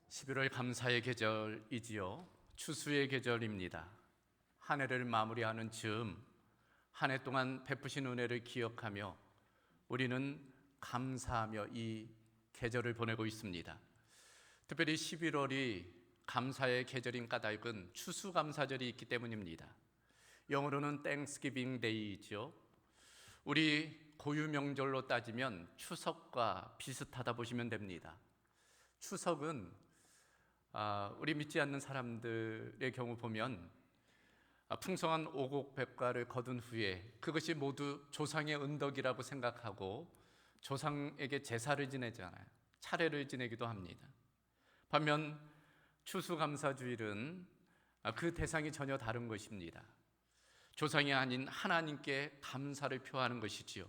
11월 감사의 계절이지요. 추수의 계절입니다. 한 해를 마무리하는 즈음 한 해 동안 베푸신 은혜를 기억하며 우리는 감사하며 이 계절을 보내고 있습니다. 특별히 11월이 감사의 계절인 까닭은 추수감사절이 있기 때문입니다. 영어로는 Thanksgiving Day이죠. 우리 고유 명절로 따지면 추석과 비슷하다 보시면 됩니다. 추석은 우리 믿지 않는 사람들의 경우 보면 풍성한 오곡백과를 거둔 후에 그것이 모두 조상의 은덕이라고 생각하고 조상에게 제사를 지내잖아요. 차례를 지내기도 합니다. 반면 추수감사주일은 그 대상이 전혀 다른 것입니다. 조상이 아닌 하나님께 감사를 표하는 것이지요.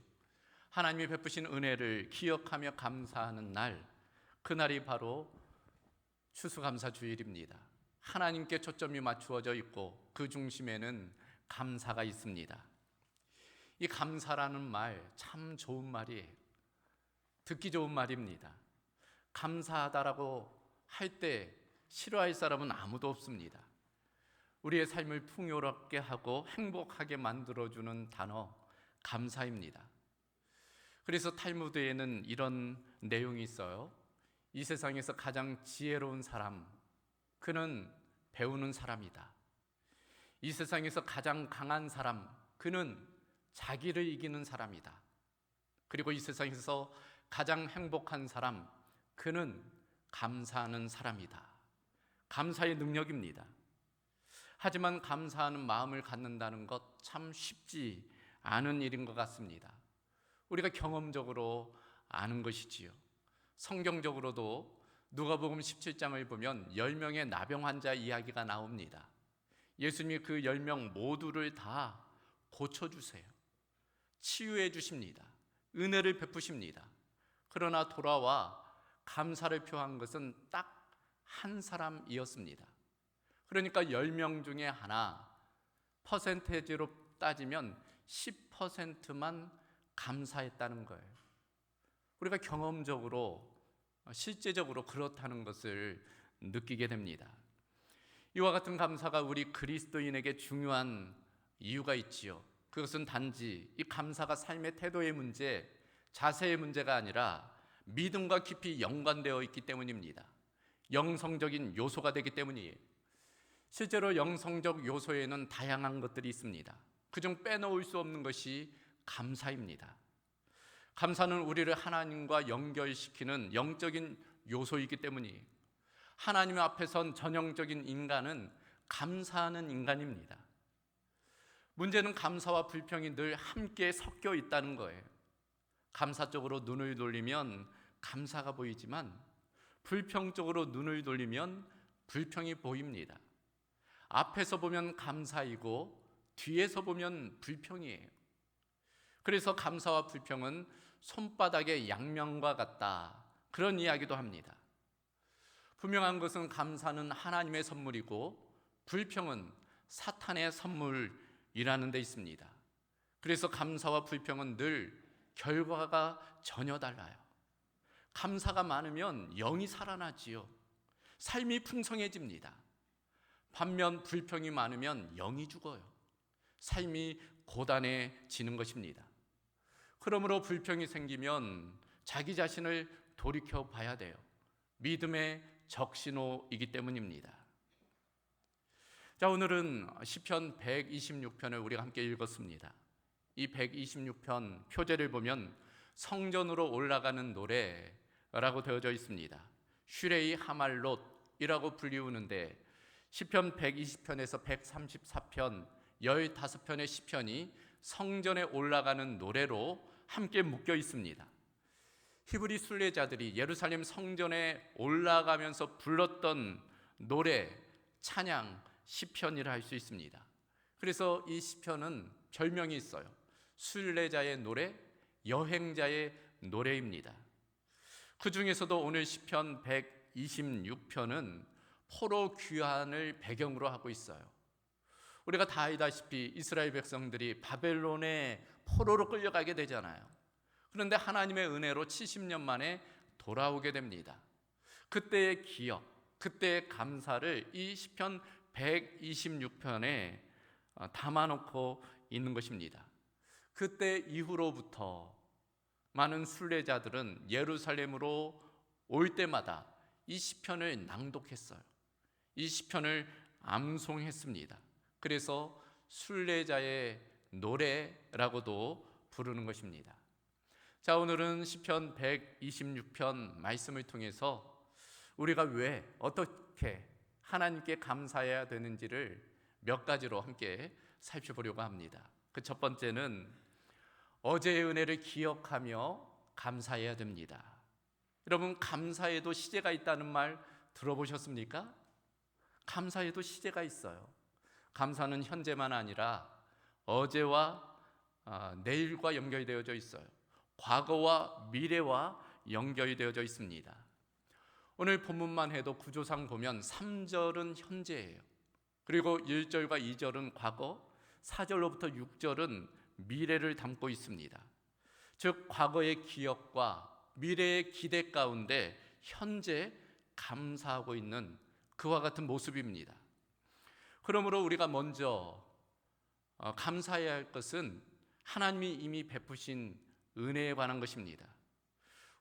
하나님이 베푸신 은혜를 기억하며 감사하는 날, 그날이 바로 추수감사주일입니다. 하나님께 초점이 맞추어져 있고 그 중심에는 감사가 있습니다. 이 감사라는 말 참 좋은 말이에요. 듣기 좋은 말입니다. 감사하다라고 할 때 싫어할 사람은 아무도 없습니다. 우리의 삶을 풍요롭게 하고 행복하게 만들어주는 단어 감사입니다. 그래서 탈무드에는 이런 내용이 있어요. 이 세상에서 가장 지혜로운 사람, 그는 배우는 사람이다. 이 세상에서 가장 강한 사람, 그는 자기를 이기는 사람이다. 그리고 이 세상에서 가장 행복한 사람, 그는 감사하는 사람이다. 감사의 능력입니다. 하지만 감사하는 마음을 갖는다는 것 참 쉽지 않은 일인 것 같습니다. 우리가 경험적으로 아는 것이지요. 성경적으로도 누가복음 17장을 보면 10명의 나병 환자 이야기가 나옵니다. 예수님이 그 10명 모두를 다 고쳐주세요. 치유해 주십니다. 은혜를 베푸십니다. 그러나 돌아와 감사를 표한 것은 딱 한 사람이었습니다. 그러니까 10명 중에 하나, 퍼센테이지로 따지면 10%만 감사했다는 거예요. 우리가 경험적으로 실제적으로 그렇다는 것을 느끼게 됩니다. 이와 같은 감사가 우리 그리스도인에게 중요한 이유가 있지요. 그것은 단지 이 감사가 삶의 태도의 문제, 자세의 문제가 아니라 믿음과 깊이 연관되어 있기 때문입니다. 영성적인 요소가 되기 때문이에요. 실제로 영성적 요소에는 다양한 것들이 있습니다. 그중 빼놓을 수 없는 것이 감사입니다. 감사는 우리를 하나님과 연결시키는 영적인 요소이기 때문이에요. 하나님 앞에 선 전형적인 인간은 감사하는 인간입니다. 문제는 감사와 불평이 늘 함께 섞여 있다는 거예요. 감사 쪽으로 눈을 돌리면 감사가 보이지만 불평 쪽으로 눈을 돌리면 불평이 보입니다. 앞에서 보면 감사이고 뒤에서 보면 불평이에요. 그래서 감사와 불평은 손바닥의 양면과 같다, 그런 이야기도 합니다. 분명한 것은 감사는 하나님의 선물이고 불평은 사탄의 선물이라는 데 있습니다. 그래서 감사와 불평은 늘 결과가 전혀 달라요. 감사가 많으면 영이 살아나지요. 삶이 풍성해집니다. 반면 불평이 많으면 영이 죽어요. 삶이 고단해지는 것입니다. 그러므로 불평이 생기면 자기 자신을 돌이켜 봐야 돼요. 믿음의 적신호이기 때문입니다. 자, 오늘은 시편 126편을 우리가 함께 읽었습니다. 이 126편 표제를 보면 성전으로 올라가는 노래라고 되어져 있습니다. 슈레이 하말롯이라고 불리우는데 시편 120편에서 134편 15편의 시편이 성전에 올라가는 노래로 함께 묶여 있습니다. 히브리 순례자들이 예루살렘 성전에 올라가면서 불렀던 노래, 찬양, 시편이라 할 수 있습니다. 그래서 이 시편은 별명이 있어요. 순례자의 노래, 여행자의 노래입니다. 그 중에서도 오늘 시편 126편은 포로 귀환을 배경으로 하고 있어요. 우리가 다 알다시피 이스라엘 백성들이 바벨론에 포로로 끌려가게 되잖아요. 그런데 하나님의 은혜로 70년 만에 돌아오게 됩니다. 그때의 기억, 그때 감사를 이 시편 126편에 담아놓고 있는 것입니다. 그때 이후로부터 많은 순례자들은 예루살렘으로 올 때마다 이 시편을 낭독했어요. 이 시편을 암송했습니다. 그래서 순례자의 노래라고도 부르는 것입니다. 자, 오늘은 시편 126편 말씀을 통해서 우리가 왜 어떻게 하나님께 감사해야 되는지를 몇 가지로 함께 살펴보려고 합니다. 그 첫 번째는 어제의 은혜를 기억하며 감사해야 됩니다. 여러분, 감사에도 시제가 있다는 말 들어보셨습니까? 감사에도 시제가 있어요. 감사는 현재만 아니라 어제와 내일과 연결이 되어져 있어요. 과거와 미래와 연결이 되어져 있습니다. 오늘 본문만 해도 구조상 보면 3절은 현재예요. 그리고 1절과 2절은 과거, 4절로부터 6절은 미래를 담고 있습니다. 즉 과거의 기억과 미래의 기대 가운데 현재 감사하고 있는 그와 같은 모습입니다. 그러므로 우리가 먼저 감사해야 할 것은 하나님이 이미 베푸신 은혜에 관한 것입니다.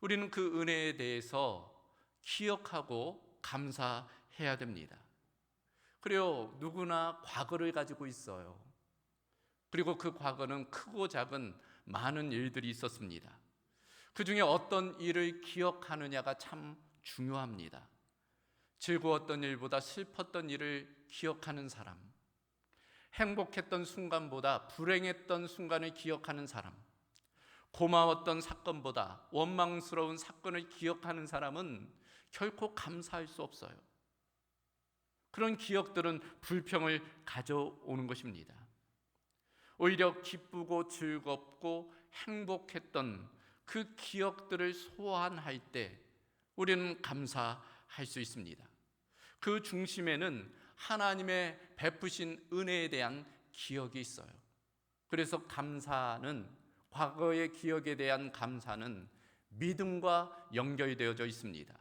우리는 그 은혜에 대해서 기억하고 감사해야 됩니다. 그래요, 누구나 과거를 가지고 있어요. 그리고 그 과거는 크고 작은 많은 일들이 있었습니다. 그 중에 어떤 일을 기억하느냐가 참 중요합니다. 즐거웠던 일보다 슬펐던 일을 기억하는 사람, 행복했던 순간보다 불행했던 순간을 기억하는 사람, 고마웠던 사건보다 원망스러운 사건을 기억하는 사람은 결코 감사할 수 없어요. 그런 기억들은 불평을 가져오는 것입니다. 오히려 기쁘고 즐겁고 행복했던 그 기억들을 소환할 때 우리는 감사할 수 있습니다. 그 중심에는 하나님의 베푸신 은혜에 대한 기억이 있어요. 그래서 감사는, 과거의 기억에 대한 감사는 믿음과 연결이 되어져 있습니다.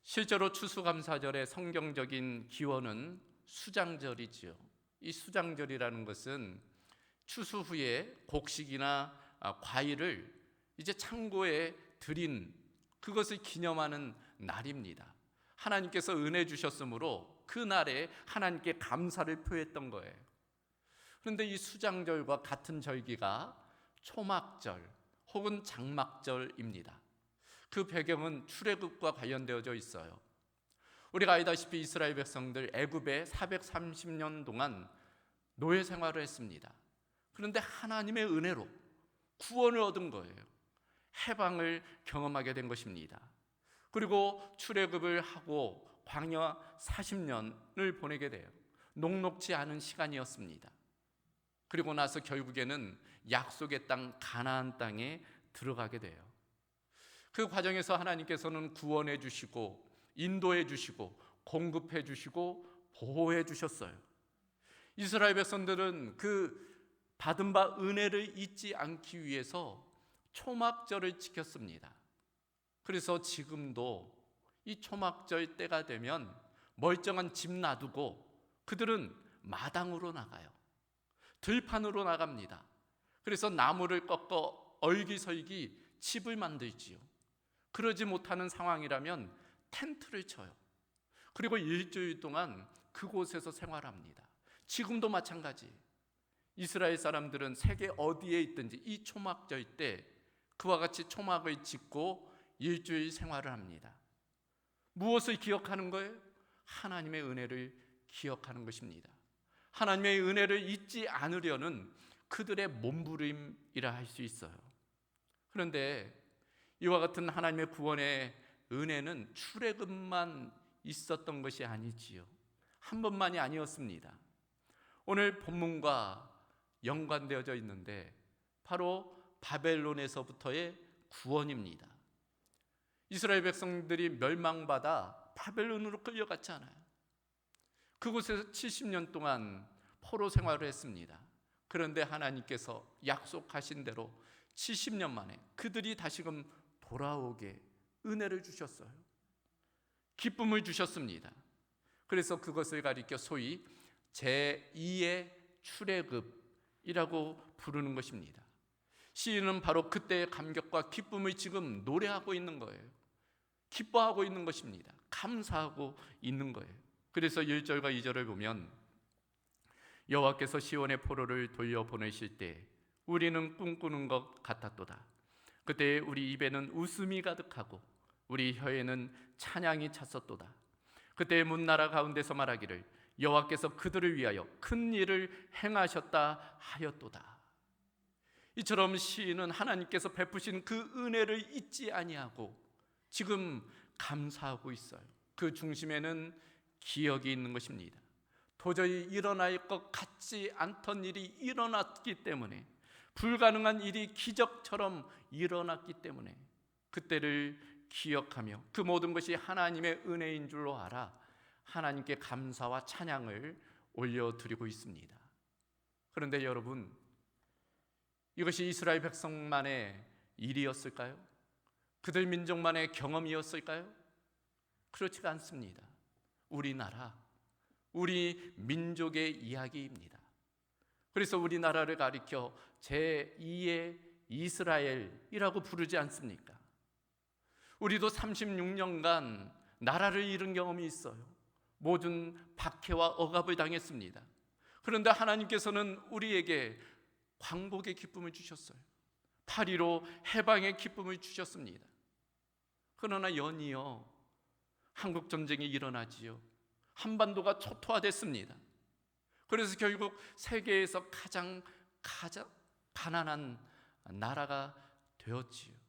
실제로 추수감사절의 성경적인 기원은 수장절이지요. 이 수장절이라는 것은 추수 후에 곡식이나 과일을 이제 창고에 들인 그것을 기념하는 날입니다. 하나님께서 은혜 주셨으므로 그 날에 하나님께 감사를 표했던 거예요. 그런데 이 수장절과 같은 절기가 초막절 혹은 장막절입니다. 그 배경은 출애굽과 관련되어져 있어요. 우리가 알다시피 이스라엘 백성들 애굽에 430년 동안 노예 생활을 했습니다. 그런데 하나님의 은혜로 구원을 얻은 거예요. 해방을 경험하게 된 것입니다. 그리고 출애굽을 하고 광야 40년을 보내게 돼요. 녹록지 않은 시간이었습니다. 그리고 나서 결국에는 약속의 땅 가나안 땅에 들어가게 돼요. 그 과정에서 하나님께서는 구원해 주시고 인도해 주시고 공급해 주시고 보호해 주셨어요. 이스라엘 백성들은 그 받은 바 은혜를 잊지 않기 위해서 초막절을 지켰습니다. 그래서 지금도 이 초막절 때가 되면 멀쩡한 집 놔두고 그들은 마당으로 나가요. 들판으로 나갑니다. 그래서 나무를 꺾어 얼기설기 집을 만들지요. 그러지 못하는 상황이라면 텐트를 쳐요. 그리고 일주일 동안 그곳에서 생활합니다. 지금도 마찬가지. 이스라엘 사람들은 세계 어디에 있든지 이 초막절 때 그와 같이 초막을 짓고 일주일 생활을 합니다. 무엇을 기억하는 거예요? 하나님의 은혜를 기억하는 것입니다. 하나님의 은혜를 잊지 않으려는 그들의 몸부림이라 할 수 있어요. 그런데 이와 같은 하나님의 구원의 은혜는 출애굽만 있었던 것이 아니지요. 한 번만이 아니었습니다. 오늘 본문과 연관되어져 있는데 바로 바벨론에서부터의 구원입니다. 이스라엘 백성들이 멸망받아 바벨론으로 끌려갔잖아요. 그곳에서 70년 동안 포로 생활을 했습니다. 그런데 하나님께서 약속하신 대로 70년 만에 그들이 다시금 돌아오게 은혜를 주셨어요. 기쁨을 주셨습니다. 그래서 그것을 가리켜 소위 제2의 출애굽이라고 부르는 것입니다. 시인은 바로 그때의 감격과 기쁨을 지금 노래하고 있는 거예요. 기뻐하고 있는 것입니다. 감사하고 있는 거예요. 그래서 1절과 2절을 보면 여호와께서 시온의 포로를 돌려보내실 때 우리는 꿈꾸는 것 같았도다. 그때 우리 입에는 웃음이 가득하고 우리 혀에는 찬양이 찼었도다. 그때 문나라 가운데서 말하기를 여호와께서 그들을 위하여 큰 일을 행하셨다 하였도다. 이처럼 시인은 하나님께서 베푸신 그 은혜를 잊지 아니하고 지금 감사하고 있어요. 그 중심에는 기억이 있는 것입니다. 도저히 일어날 것 같지 않던 일이 일어났기 때문에, 불가능한 일이 기적처럼 일어났기 때문에 그때를 기억하며 그 모든 것이 하나님의 은혜인 줄로 알아 하나님께 감사와 찬양을 올려드리고 있습니다. 그런데 여러분, 이것이 이스라엘 백성만의 일이었을까요? 그들 민족만의 경험이었을까요? 그렇지가 않습니다. 우리나라, 우리 민족의 이야기입니다. 그래서 우리나라를 가리켜 제2의 이스라엘이라고 부르지 않습니까? 우리도 36년간 나라를 잃은 경험이 있어요. 모든 박해와 억압을 당했습니다. 그런데 하나님께서는 우리에게 광복의 기쁨을 주셨어요. 8.15 해방의 기쁨을 주셨습니다. 그러나 연이어 한국전쟁이 일어나지요. 한반도가 초토화됐습니다. 그래서 결국 세계에서 가장 가난한 나라가 되었지요.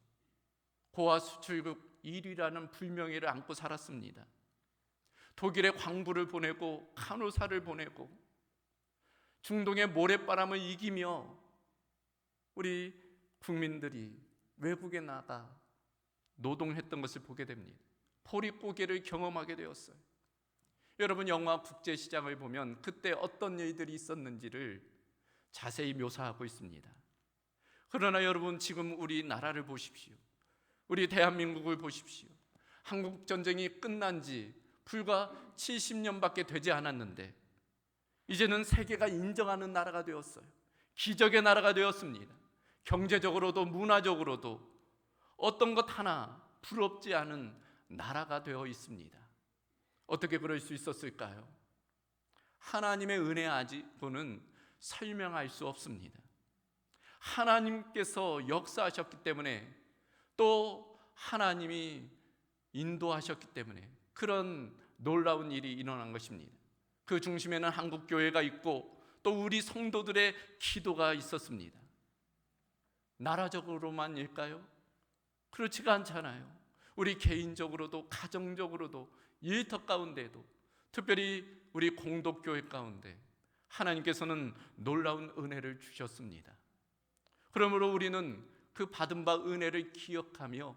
고아 수출국 1위라는 불명예를 안고 살았습니다. 독일에 광부를 보내고 간호사를 보내고 중동의 모래바람을 이기며 우리 국민들이 외국에 나가 노동했던 것을 보게 됩니다. 보릿고개를 경험하게 되었어요. 여러분, 영화 국제시장을 보면 그때 어떤 일들이 있었는지를 자세히 묘사하고 있습니다. 그러나 여러분, 지금 우리나라를 보십시오. 우리 대한민국을 보십시오. 한국전쟁이 끝난 지 불과 70년밖에 되지 않았는데 이제는 세계가 인정하는 나라가 되었어요. 기적의 나라가 되었습니다. 경제적으로도 문화적으로도 어떤 것 하나 부럽지 않은 나라가 되어 있습니다. 어떻게 그럴 수 있었을까요? 하나님의 은혜 아니고는 설명할 수 없습니다. 하나님께서 역사하셨기 때문에, 또 하나님이 인도하셨기 때문에 그런 놀라운 일이 일어난 것입니다. 그 중심에는 한국교회가 있고 또 우리 성도들의 기도가 있었습니다. 나라적으로만일까요? 그렇지가 않잖아요. 우리 개인적으로도 가정적으로도 일터 가운데도, 특별히 우리 공동교회 가운데 하나님께서는 놀라운 은혜를 주셨습니다. 그러므로 우리는 그 받은 바 은혜를 기억하며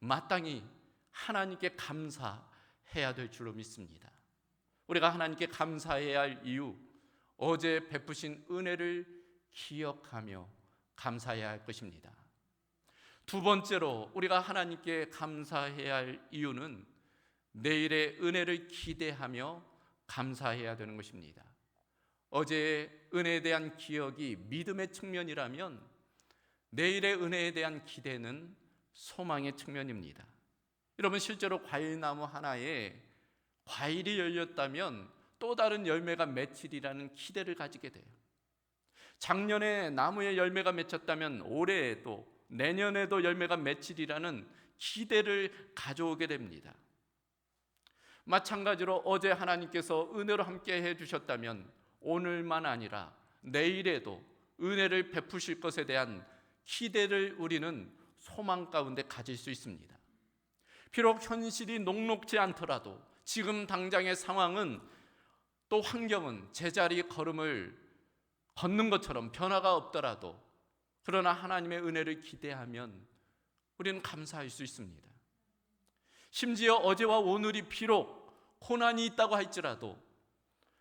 마땅히 하나님께 감사해야 될 줄로 믿습니다. 우리가 하나님께 감사해야 할 이유, 어제 베푸신 은혜를 기억하며 감사해야 할 것입니다. 두 번째로 우리가 하나님께 감사해야 할 이유는 내일의 은혜를 기대하며 감사해야 되는 것입니다. 어제의 은혜에 대한 기억이 믿음의 측면이라면 내일의 은혜에 대한 기대는 소망의 측면입니다. 여러분, 실제로 과일나무 하나에 과일이 열렸다면 또 다른 열매가 맺히리라는 기대를 가지게 돼요. 작년에 나무에 열매가 맺혔다면 올해에도 내년에도 열매가 맺히리라는 기대를 가져오게 됩니다. 마찬가지로 어제 하나님께서 은혜로 함께 해주셨다면 오늘만 아니라 내일에도 은혜를 베푸실 것에 대한 기대를 우리는 소망 가운데 가질 수 있습니다. 비록 현실이 녹록지 않더라도 지금 당장의 상황은, 또 환경은 제자리 걸음을 걷는 것처럼 변화가 없더라도, 그러나 하나님의 은혜를 기대하면 우리는 감사할 수 있습니다. 심지어 어제와 오늘이 비록 고난이 있다고 할지라도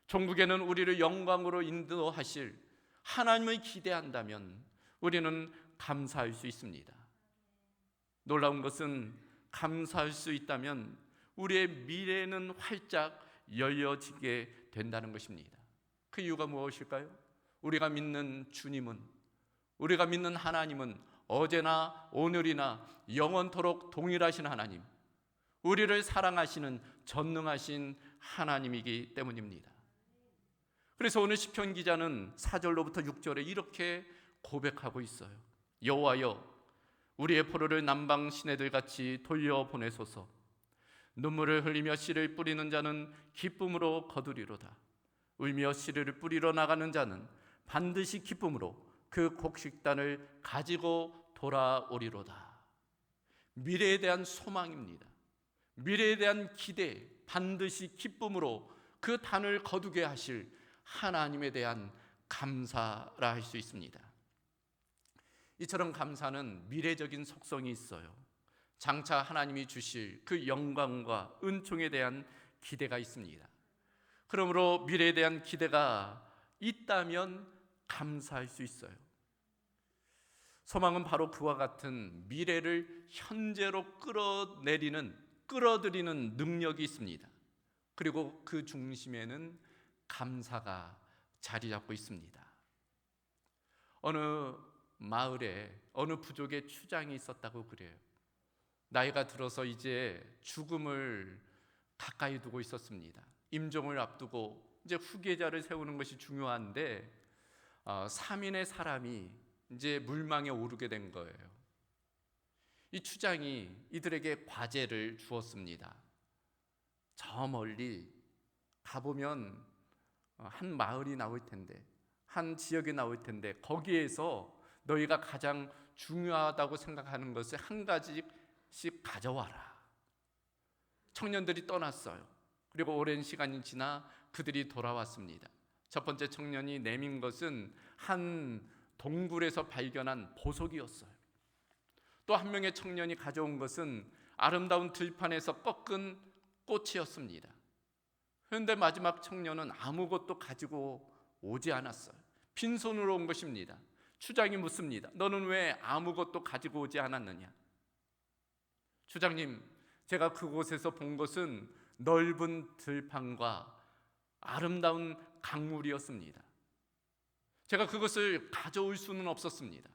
종국에는 우리를 영광으로 인도하실 하나님을 기대한다면 우리는 감사할 수 있습니다. 놀라운 것은 감사할 수 있다면 우리의 미래는 활짝 열려지게 된다는 것입니다. 그 이유가 무엇일까요? 우리가 믿는 주님은, 우리가 믿는 하나님은 어제나 오늘이나 영원토록 동일하신 하나님, 우리를 사랑하시는 전능하신 하나님이기 때문입니다. 그래서 오늘 시편 기자는 4절로부터 6절에 이렇게 고백하고 있어요. 여호와여, 우리의 포로를 남방 시내들 같이 돌려보내소서. 눈물을 흘리며 씨를 뿌리는 자는 기쁨으로 거두리로다. 울며 씨를 뿌리러 나가는 자는 반드시 기쁨으로 그 곡식단을 가지고 돌아오리로다. 미래에 대한 소망입니다. 미래에 대한 기대, 반드시 기쁨으로 그 단을 거두게 하실 하나님에 대한 감사라 할 수 있습니다. 이처럼 감사는 미래적인 속성이 있어요. 장차 하나님이 주실 그 영광과 은총에 대한 기대가 있습니다. 그러므로 미래에 대한 기대가 있다면 감사할 수 있어요. 소망은 바로 그와 같은 미래를 현재로 끌어들이는 능력이 있습니다. 그리고 그 중심에는 감사가 자리 잡고 있습니다. 어느 마을에 어느 부족의 추장이 있었다고 그래요. 나이가 들어서 이제 죽음을 가까이 두고 있었습니다. 임종을 앞두고 이제 후계자를 세우는 것이 중요한데 3인의 사람이 이제 물망에 오르게 된 거예요. 이 추장이 이들에게 과제를 주었습니다. 저 멀리 가보면 한 마을이 나올 텐데, 한 지역이 나올 텐데, 거기에서 너희가 가장 중요하다고 생각하는 것을 한 가지씩 가져와라. 청년들이 떠났어요. 그리고 오랜 시간이 지나 그들이 돌아왔습니다. 첫 번째 청년이 내민 것은 한 동굴에서 발견한 보석이었어요. 또 한 명의 청년이 가져온 것은 아름다운 들판에서 꺾은 꽃이었습니다. 그런데 마지막 청년은 아무것도 가지고 오지 않았어요. 빈손으로 온 것입니다. 추장이 묻습니다. 너는 왜 아무것도 가지고 오지 않았느냐? 추장님, 제가 그곳에서 본 것은 넓은 들판과 아름다운 강물이었습니다. 제가 그것을 가져올 수는 없었습니다.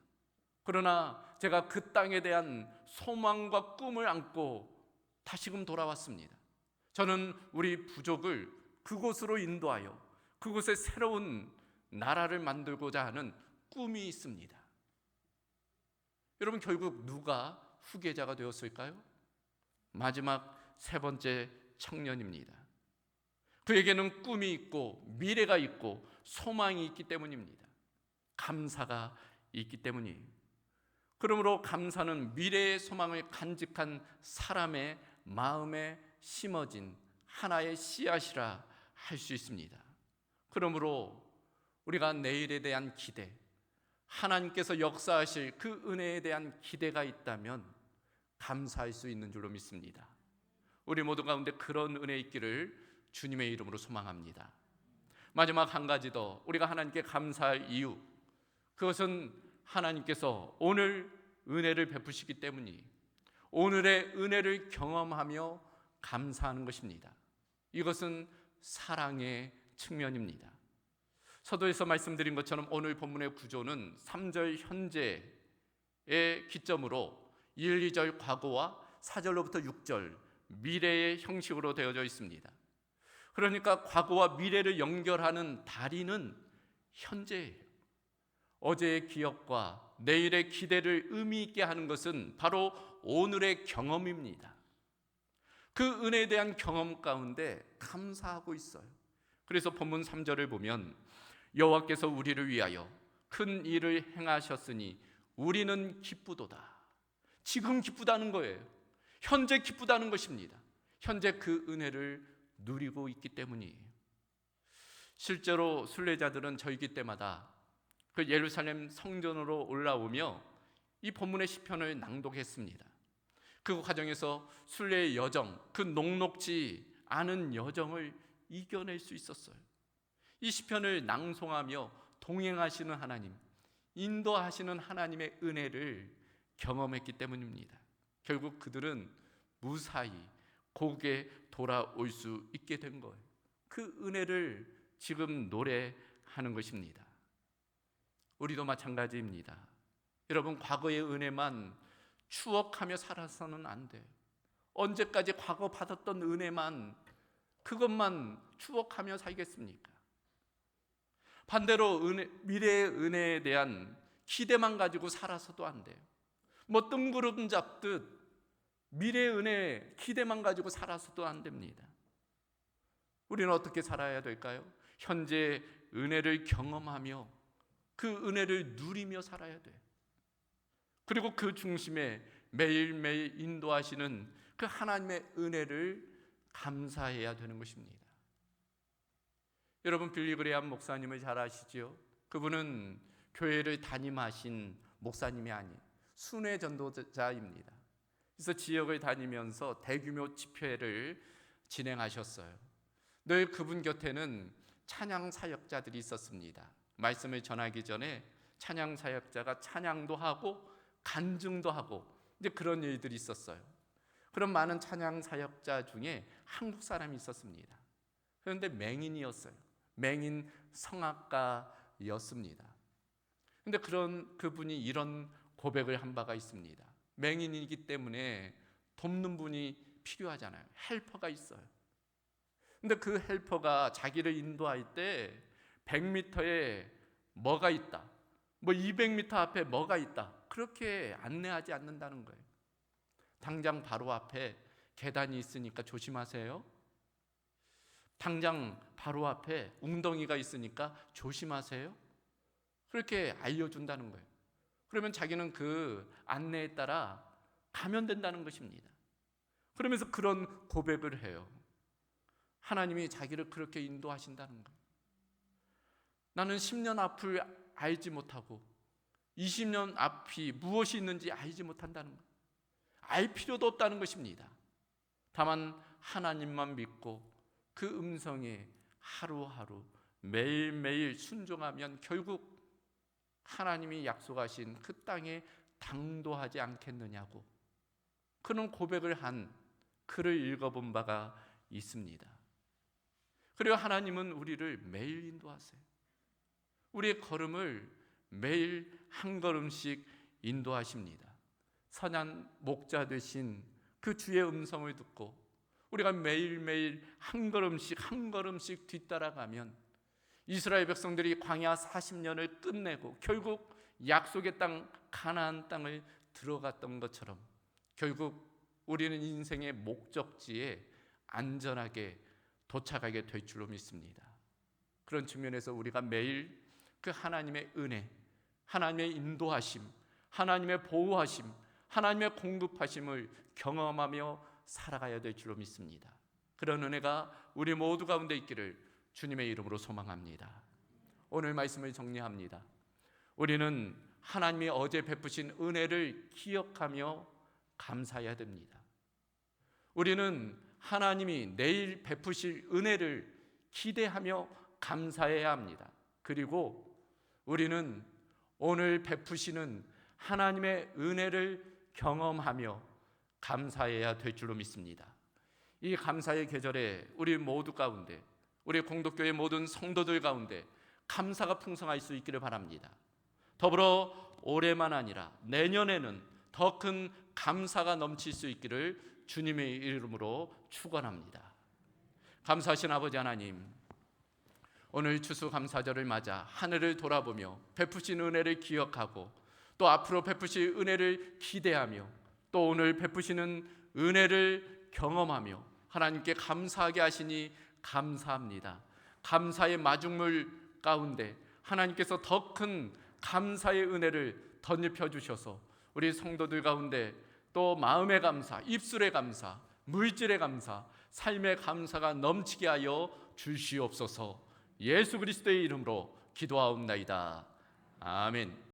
그러나 제가 그 땅에 대한 소망과 꿈을 안고 다시금 돌아왔습니다. 저는 우리 부족을 그곳으로 인도하여 그곳에 새로운 나라를 만들고자 하는 꿈이 있습니다. 여러분, 결국 누가 후계자가 되었을까요? 마지막 세 번째 청년입니다. 그에게는 꿈이 있고 미래가 있고 소망이 있기 때문입니다. 감사가 있기 때문이에요. 그러므로 감사는 미래의 소망을 간직한 사람의 마음에 심어진 하나의 씨앗이라 할 수 있습니다. 그러므로 우리가 내일에 대한 기대, 하나님께서 역사하실 그 은혜에 대한 기대가 있다면 감사할 수 있는 줄로 믿습니다. 우리 모두 가운데 그런 은혜 있기를 주님의 이름으로 소망합니다. 마지막 한 가지 더, 우리가 하나님께 감사할 이유, 그것은 하나님께서 오늘 은혜를 베푸시기 때문이 오늘의 은혜를 경험하며 감사하는 것입니다. 이것은 사랑의 측면입니다. 서도에서 말씀드린 것처럼 오늘 본문의 구조는 3절 현재의 기점으로 1, 2절 과거와 4절로부터 6절 미래의 형식으로 되어져 있습니다. 그러니까 과거와 미래를 연결하는 다리는 현재예요. 어제의 기억과 내일의 기대를 의미 있게 하는 것은 바로 오늘의 경험입니다. 그 은혜에 대한 경험 가운데 감사하고 있어요. 그래서 본문 3절을 보면 여호와께서 우리를 위하여 큰 일을 행하셨으니 우리는 기쁘도다. 지금 기쁘다는 거예요. 현재 기쁘다는 것입니다. 현재 그 은혜를 누리고 있기 때문이에요. 실제로 순례자들은 절기 때마다 그 예루살렘 성전으로 올라오며 이 본문의 시편을 낭독했습니다. 그 과정에서 순례의 여정, 그 녹록지 않은 여정을 이겨낼 수 있었어요. 이 시편을 낭송하며 동행하시는 하나님, 인도하시는 하나님의 은혜를 경험했기 때문입니다. 결국 그들은 무사히 고국에 돌아올 수 있게 된 거예요. 그 은혜를 지금 노래하는 것입니다. 우리도 마찬가지입니다. 여러분, 과거의 은혜만 추억하며 살아서는 안 돼요. 언제까지 과거 받았던 은혜만, 그것만 추억하며 살겠습니까? 반대로 미래의 은혜에 대한 기대만 가지고 살아서도 안 돼요. 뭐 뜬구름 잡듯 미래의 은혜 기대만 가지고 살아서도 안 됩니다. 우리는 어떻게 살아야 될까요? 현재 은혜를 경험하며 그 은혜를 누리며 살아야 돼요. 그리고 그 중심에 매일매일 인도하시는 그 하나님의 은혜를 감사해야 되는 것입니다. 여러분, 빌리그레암 목사님을 잘 아시죠? 그분은 교회를 담임하신 목사님이 아닌 순회 전도자입니다. 그래서 지역을 다니면서 대규모 집회를 진행하셨어요. 늘 그분 곁에는 찬양 사역자들이 있었습니다. 말씀을 전하기 전에 찬양 사역자가 찬양도 하고 간증도 하고 이제 그런 일들이 있었어요. 그런 많은 찬양 사역자 중에 한국 사람이 있었습니다. 그런데 맹인이었어요. 맹인 성악가였습니다. 그런데 그분이 이런 고백을 한 바가 있습니다. 맹인이기 때문에 돕는 분이 필요하잖아요. 헬퍼가 있어요. 근데 그 헬퍼가 자기를 인도할 때 100m에 뭐가 있다, 뭐 200m 앞에 뭐가 있다, 그렇게 안내하지 않는다는 거예요. 당장 바로 앞에 계단이 있으니까 조심하세요. 당장 바로 앞에 웅덩이가 있으니까 조심하세요. 그렇게 알려준다는 거예요. 그러면 자기는 그 안내에 따라 가면 된다는 것입니다. 그러면서 그런 고백을 해요. 하나님이 자기를 그렇게 인도하신다는 거예요. 나는 10년 앞을 알지 못하고 20년 앞이 무엇이 있는지 알지 못한다는 거예요. 알 필요도 없다는 것입니다. 다만 하나님만 믿고 그 음성에 하루하루 매일매일 순종하면 결국 하나님이 약속하신 그 땅에 당도하지 않겠느냐고, 그런 고백을 한 글을 읽어본 바가 있습니다. 그리고 하나님은 우리를 매일 인도하세요. 우리의 걸음을 매일 한 걸음씩 인도하십니다. 선한 목자 되신 그 주의 음성을 듣고 우리가 매일매일 한 걸음씩 한 걸음씩 뒤따라가면 이스라엘 백성들이 광야 40년을 끝내고 결국 약속의 땅 가나안 땅을 들어갔던 것처럼 결국 우리는 인생의 목적지에 안전하게 도착하게 될 줄로 믿습니다. 그런 측면에서 우리가 매일 그 하나님의 은혜, 하나님의 인도하심, 하나님의 보호하심, 하나님의 공급하심을 경험하며 살아가야 될 줄로 믿습니다. 그런 은혜가 우리 모두 가운데 있기를 주님의 이름으로 소망합니다. 오늘 말씀을 정리합니다. 우리는 하나님이 어제 베푸신 은혜를 기억하며 감사해야 됩니다. 우리는 하나님이 내일 베푸실 은혜를 기대하며 감사해야 합니다. 그리고 우리는 오늘 베푸시는 하나님의 은혜를 경험하며 감사해야 될 줄로 믿습니다. 이 감사의 계절에 우리 모두 가운데, 우리 공덕교회 모든 성도들 가운데 감사가 풍성할 수 있기를 바랍니다. 더불어 올해만 아니라 내년에는 더 큰 감사가 넘칠 수 있기를 주님의 이름으로 축원합니다. 감사하신 아버지 하나님, 오늘 추수감사절을 맞아 하늘을 돌아보며 베푸신 은혜를 기억하고 또 앞으로 베푸실 은혜를 기대하며 또 오늘 베푸시는 은혜를 경험하며 하나님께 감사하게 하시니 감사합니다. 감사의 마중물 가운데 하나님께서 더 큰 감사의 은혜를 덧입혀 주셔서 우리 성도들 가운데 또 마음의 감사, 입술의 감사, 물질의 감사, 삶의 감사가 넘치게 하여 주시옵소서. 예수 그리스도의 이름으로 기도하옵나이다. 아멘.